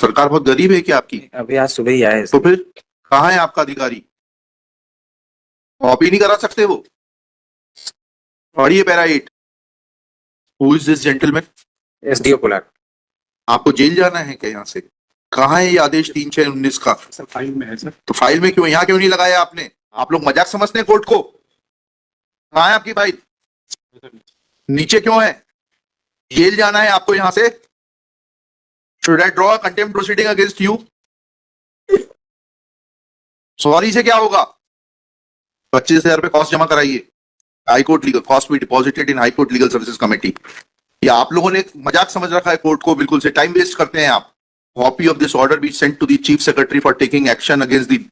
सरकार बहुत गरीब है क्या आपकी? अभी आज सुबह ही आए। तो फिर कहाँ है आपका अधिकारी? कॉपी नहीं करा सकते वो? पढ़िए para 8। Who is this gentleman? SDO Kolar. आपको जेल जाना है क्या यहाँ से? कहाँ है ये आदेश 3/6/19 का? सर फाइल में है सर। तो फाइल में क्यों, यहाँ क्यों नहीं लगाया आपने? आप लोग मजाक समझते हैं कोर्ट को? कहाँ है आपकी फाइल? नीचे क्यों है? जेल जाना है आपको यहाँ से? Should I draw contempt proceeding against you? Sorry से क्या होगा? 25,000 रुपए कॉस्ट जमा कराइए। हाईकोर्ट लीगल कॉस्ट भी deposited in high court legal services committee. या आप लोगों ने मजाक समझ रखा है कोर्ट को, बिल्कुल से टाइम वेस्ट करते हैं आप। Copy of this order be sent to the chief secretary for taking action against the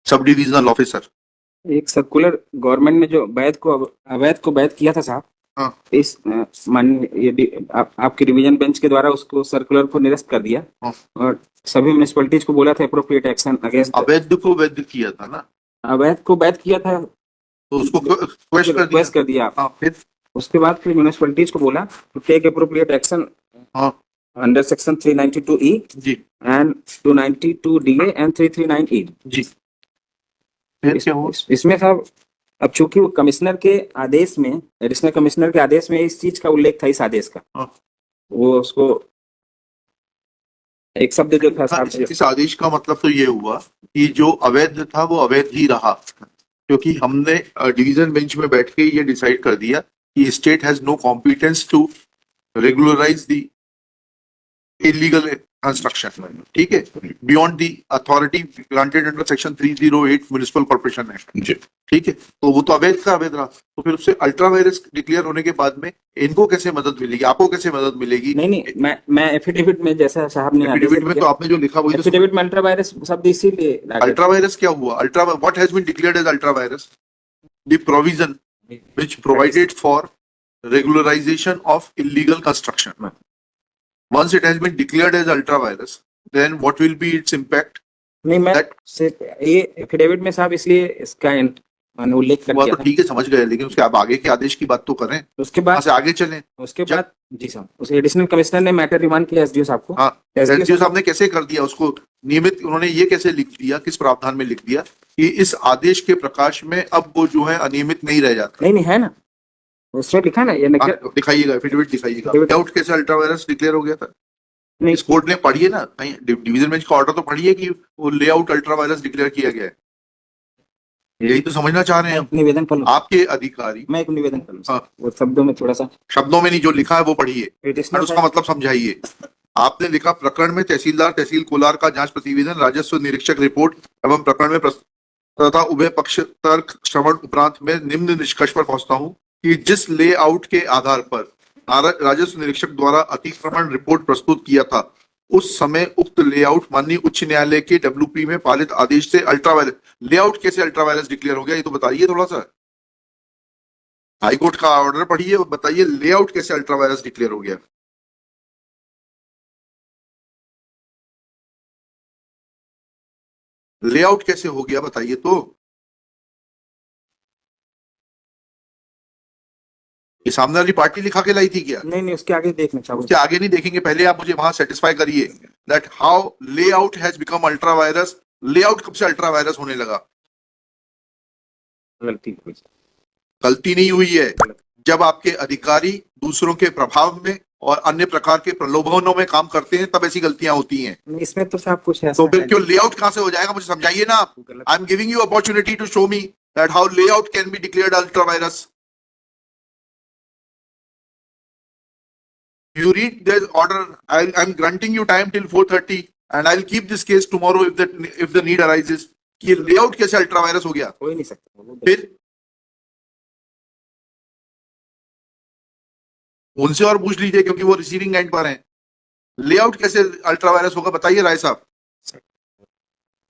sub divisional officer. एक सर्कुलर गवर्नमेंट ने जो अवैध को वैध किया था साहब, हाँ। इस आपके डिवीजन बेंच के द्वारा उसको सर्कुलर को निरस्त कर दिया। हाँ। और सभी म्युनिसिपैलिटीज को बोला था अप्रोप्रिएट एक्शन अगेंस्ट। अवैध को वैध किया था ना? अवैध को वैध किया था तो उसको क्वेश्चन कर दिया। हाँ, फिर उसके बाद फिर म्युनिसिपैलिटीज को बोला टू टेक अप्रोप्रिएट एक्शन हाँ अंडर सेक्शन 392E जी एंड 292DA एंड 339E। जी। फिर क्या हुआ? इसमें साहब अब चूंकि वो कमिश्नर के आदेश में, एडिशनल कमिश्नर के आदेश में इस चीज का उल्लेख था, इस आदेश का, हाँ। वो उसको एक शब्द जो था साहब, इस आदेश का मतलब तो ये हुआ कि जो अवैध था वो अवैध ही रहा, क्योंकि हमने डिवीजन बेंच में बैठ के ये डिसाइड कर दिया कि state has no competence to regularise the illegal construction. ठीक है, beyond the authority granted under section 308 municipal corporation act. ठीक है, तो वो तो अवैध का अवैध रहा। तो फिर उससे अल्ट्रा वायरस डिक्लेयर होने के बाद में इनको कैसे मदद मिलेगी, आपको कैसे मदद मिलेगी? नहीं, मैं एफिडेविट में, जैसा साहब ने एफिडेविट में तो आपने जो लिखा वही तो। एफिडेविट में अल्ट्रा वायरस शब्द इसीलिए अल्ट्रा वायरस क्या हुआ? Ultra what has been declared as ultra vires? The provision which provided for regularization of illegal construction. Once it has been declared as ultra virus, then what will be its impact? नहीं, मैं That- सिर्फ ये affidavit में साहब इसलिए इसका मैंने उल्लेख कर वो दिया तो ठीक है, समझ गए, लेकिन उसके आप आगे के आदेश की बात तो करें, उसके वहां बाद से आगे चलें। उसके बाद जी साहब, उस एडिशनल कमिश्नर ने मैटर रिमांड किया एसडीओ साहब को। हाँ, SDO एसडीओ साहब ने कैसे कर दिया उसको नियमित? उन्होंने ये कैसे लिख दिया, किस प्रावधान में लिख दिया कि इस आदेश के प्रकाश में अब वो जो है अनियमित नहीं रह जाता? नहीं है ना, उसमें लिखा ना ये दिखाइएगा, एफिडेविट दिखाइएगा। लेआउट कैसे अल्ट्रा वायरस डिक्लेयर हो गया था? नहीं, इस कोर्ट ने पढ़िए ना, कहीं डिवीजन बेंच का ऑर्डर तो पढ़िए कि वो लेआउट अल्ट्रा वायरस डिक्लेयर किया गया है। यही तो समझना चाह रहे हैं हम। निवेदन कर लूं, आपके अधिकारी, मैं एक निवेदन कर लूं, हाँ। वो शब्दों में थोड़ा सा शब्दों में नहीं, जो लिखा है वो पढ़िए और एडिशनल उसका मतलब समझाइए। आपने लिखा प्रकरण में तहसीलदार तहसील कोलार का जांच प्रतिवेदन, राजस्व निरीक्षक रिपोर्ट एवं प्रकरण में तथा उभय पक्ष तर्क श्रवण उपरांत में निम्न निष्कर्ष पर पहुंचता हूं कि जिस लेआउट के आधार पर राजस्व निरीक्षक द्वारा अतिक्रमण रिपोर्ट प्रस्तुत किया था, उस समय उक्त लेआउट माननीय उच्च न्यायालय के डब्ल्यूपी में पालित आदेश से अल्ट्रा वायरस। लेआउट कैसे अल्ट्रा वायरस डिक्लेयर हो गया, ये तो बताइए थोड़ा सा। हाईकोर्ट का ऑर्डर पढ़िए और बताइए लेआउट कैसे अल्ट्रा वायरस डिक्लेयर हो गया। लेआउट कैसे हो गया बताइए तो। ये सामने वाली पार्टी लिखा के लाई थी क्या? नहीं, उसके आगे देखना चाहूंगा। उसके आगे नहीं देखेंगे, पहले आप मुझे वहां सेटिस्फाई करिए that how layout has become ultra vires. Layout कब से अल्ट्रा वायरस होने लगा? गलती हुई। गलती नहीं हुई है, जब आपके अधिकारी दूसरों के प्रभाव में और अन्य प्रकार के प्रलोभनों में काम करते हैं तब ऐसी गलतियां होती हैं। इसमें तो साहब कुछ है तो फिर क्यों लेआउट कहां से हो जाएगा, मुझे समझाइए ना आप। I am giving you opportunity to show me that how layout can be declared ultra vires. You read this order. I'm granting you time till 4:30, and I'll keep this case tomorrow if the need arises. कि layout कैसे ultra vires हो गया? हो ही नहीं सकता। फिर उनसे और पूछ लीजिए, क्योंकि वो रिसीविंग एंड पर हैं। लेआउट कैसे अल्ट्रा वायरस होगा बताइए राय साहब।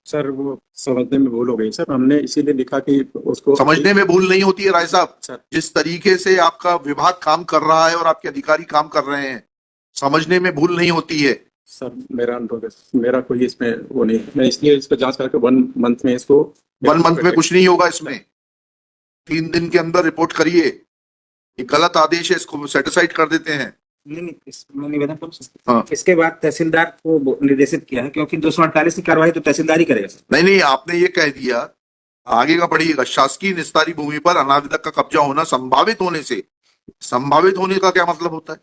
सर वो समझने में भूल हो गई सर, हमने इसीलिए लिखा कि उसको समझने में भूल नहीं होती है राय साहब, सर। जिस तरीके से आपका विभाग काम कर रहा है और आपके अधिकारी काम कर रहे हैं, समझने में भूल नहीं होती है। सर मेरा अनुरोध है, मेरा कोई इसमें वो नहीं, मैं इसलिए इसको जांच करके 1 मंथ में इसको 1 मंथ में कुछ नहीं होगा इसमें। 3 दिन के अंदर रिपोर्ट करिए। ये गलत आदेश है, इसको सेटिसाइड कर देते हैं। नहीं, मैं निवेदन करूं सर? हाँ। इसके बाद तहसीलदार को निर्देशित किया है, क्योंकि 248 की कार्रवाई तो तहसीलदार ही करेगा सर। नहीं नहीं, आपने ये कह दिया, आगे का पढ़िएगा। शासकीय निस्तारी भूमि पर अनाविदक का कब्जा होना संभावित होने से, संभावित होने का क्या मतलब होता है?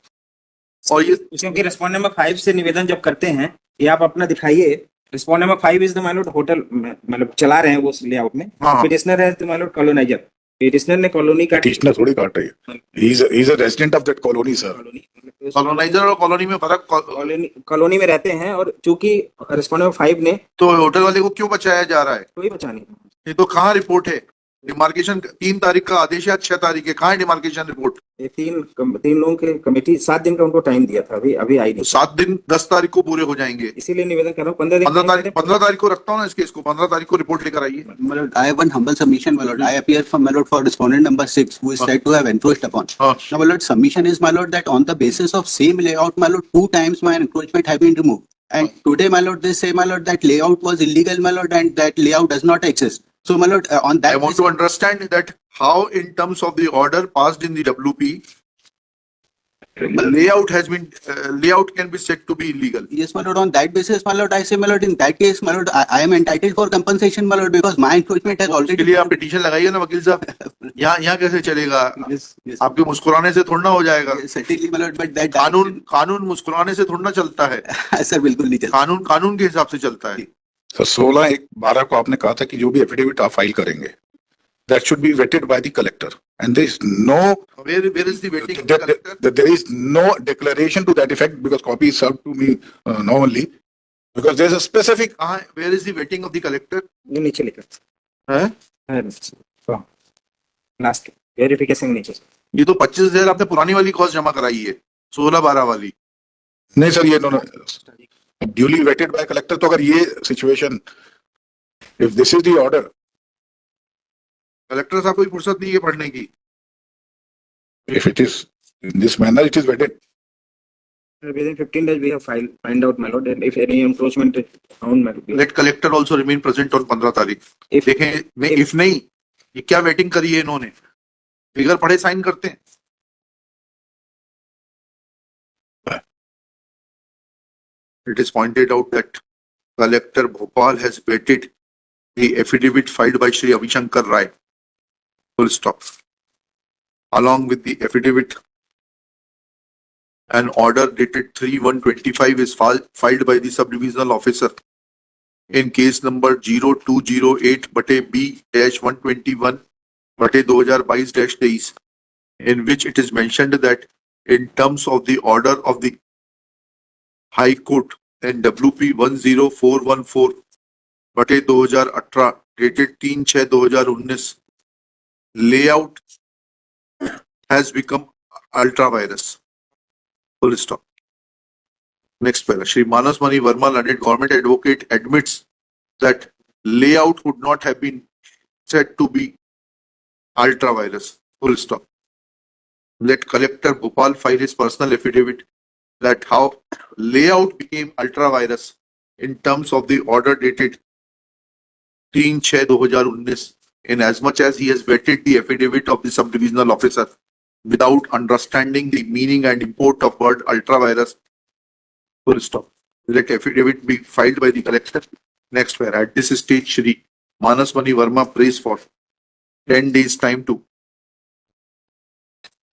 और ये क्योंकि रिस्पॉन्ड नंबर 5 से निवेदन जब करते हैं, ये आप अपना दिखाइए। Respond number 5 is the my Lord hotel, मतलब चला रहे हैं वो लेआउट में। हाँ। पिटिशनर है माय लॉर्ड कॉलोनाइजर, पिटिशनर ने कॉलोनी का पिटिशनर थोड़ी काट रही है, he is a resident of that colony sir. Coloniser और कॉलोनी में फर्क, कॉलोनी में रहते हैं, और चूंकि रिस्पॉन्ड नंबर 5 ने तो होटल वाले को क्यों बचाया जा रहा है? कोई बचा नहीं। ये तो कहाँ रिपोर्ट है? डिमार्केशन 3 तारीख का आदेश या 6 तारीख के, कहाँ है डिमार्केशन रिपोर्ट? ये तीन लोगों के कमेटी 7 दिन का उनको टाइम दिया था, अभी आई नहीं। 7 दिन 10 तारीख को पूरे हो जाएंगे। इसीलिए निवेदन कर रहा हूँ 15 दिन 15 तारीख को रखता हूँ ना इस केस को, 15 तारीख को रिपोर्ट लेकर आइए। My lord, I have one humble submission, my lord. I appear for my lord for respondent number 6, who is said to have encroached upon. हाँ। Now, my lord, submission is, my lord, that on the basis of same layout, my lord, 2 times my encroachment have been removed. And today, my lord, they say, my lord, that layout was illegal, my lord, and that layout does not exist. So, my lord, on I that want to understand that how in terms of the order passed in the WP, layout has been, layout can be said to be illegal. yes, my lord, on that basis, my lord, I say, my lord, in that case, my lord, I am entitled for compensation, my lord, because my encroachment has इसके already. लिए आप petition लगाइए ना वकील साहब। यहाँ कैसे चलेगा? Yes, yes, आपके मुस्कुराने से थोड़ा ना हो जाएगा। certainly, my lord, but that कानून मुस्कुराने से थोड़ा ना चलता है। sir, बिल्कुल नहीं चलता. कानून के हिसाब से चलता है। सर 16/1/12 को आपने कहा था कि जो भी एफिडेविट आप फाइल करेंगे, that should be vetted by the collector, and there is no Where is the waiting of the collector? there is no declaration to that effect, because copy is served to me normally, because there is a specific. कहाँ? Where is the waiting of the collector? ये नीचे लिखा है? है last verification नीचे। ये तो 25,000 आपने पुरानी वाली कॉस्ट जमा कराई है, 16-12 वाली। नहीं सर, ये ड्यूली vetted by collector, तो अगर ये situation, if this is the order, collector साहब कोई फुर्सत नहीं है पढ़ने की। if it is in this manner, it is vetted. Within 15 days we have find out, my lord, and if any encroachment is found, my lord. Let collector also remain present on 15 तारीख। If देखें नहीं, if नहीं, ये क्या waiting करी है इन्होंने? Figure पढ़े साइन करते हैं। It is pointed out that Collector Bhopal has vetted the affidavit filed by Shri Avishankar Rai. Full stop. Along with the affidavit, an order dated 3/1/25 is filed by the sub-divisional officer in case number 0208/B-121/2022, in which it is mentioned that in terms of the order of the High Court and WP 10414/2018 dated 3/6/2019, layout has become ultra virus. Full stop. Next paragraph. Shri Manas Mani Verma, learned government advocate, admits that layout would not have been said to be ultra virus. Full stop. Let Collector Bhopal file his personal affidavit that how layout became ultra virus in terms of the order dated 3/6/2019, in as much as he has vetted the affidavit of the sub-divisional officer without understanding the meaning and import of word ultra virus. Full stop. Let affidavit be filed by the collector. Next paragraph. At this stage, Shri Manas Mani Verma prays for 10 days time to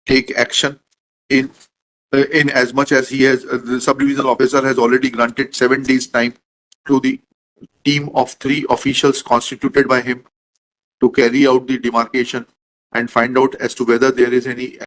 take action in as much as he has, the sub-divisional officer has already granted 7 days time to the team of 3 officials constituted by him to carry out the demarcation and find out as to whether there is any